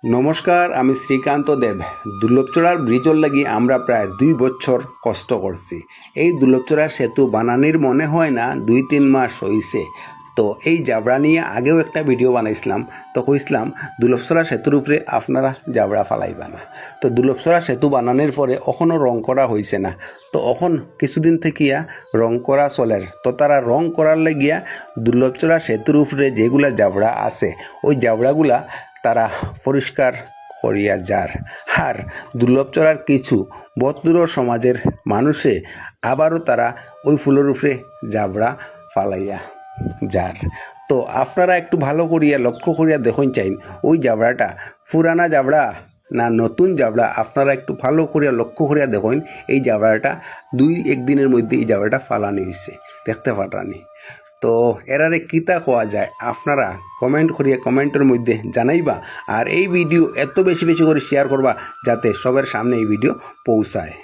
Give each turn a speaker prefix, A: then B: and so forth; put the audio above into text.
A: নমস্কার, আমি শ্রীকান্ত দেব। দুর্লভচড়ার ব্রিজর লাগি আমরা প্রায় 2 বছর কষ্ট করছি। এই দুর্লভচড়া সেতু বানানির মনে হয় না 2-3 মাস হয়েছে। তো এই জাবড়া নিয়ে আগেও একটা ভিডিও বানাইছিলাম। তো কইছিলাম দুর্লভচড়া সেতুর উপরে আপনারা জাবড়া ফালাইবা না। তো দুর্লভচড়া সেতু বানানোর পরে এখনও রং করা হয়েছে না। তো এখন কিছুদিন থেকিয়া রং করা চলের। তো তারা রং করার লাগিয়া দুর্লভচড়া সেতুর উপরে যেগুলা জাবড়া আছে ওই জাবড়াগুলা তারা পরিষ্কার করিয়া যার। আর দুর্লভচড়ার কিছু ভদ্র সমাজের মানুষে আবারও তারা ওই ফুলের উপরে জাবড়া ফালাইয়া যার। তো আপনারা একটু ভালো করিয়া লক্ষ্য করিয়া দেখুন চাইন ওই জাবড়াটা পুরানা জাবড়া না নতুন জাবড়া। আপনারা একটু ভালো করিয়া লক্ষ্য করিয়া দেখুন এই জাবড়াটা 2-1 দিনের মধ্যে এই জাবড়াটা ফালানি হয়েছে, দেখতে পাটানি। তো এরারে কিতা কোয়া যায় আপনারা কমেন্ট করিয়া কমেন্টের মধ্যে জানাইবা। আর এই ভিডিও এত বেশি বেশি করে শেয়ার করবা যাতে সবার সামনে এই ভিডিও পৌঁছায়।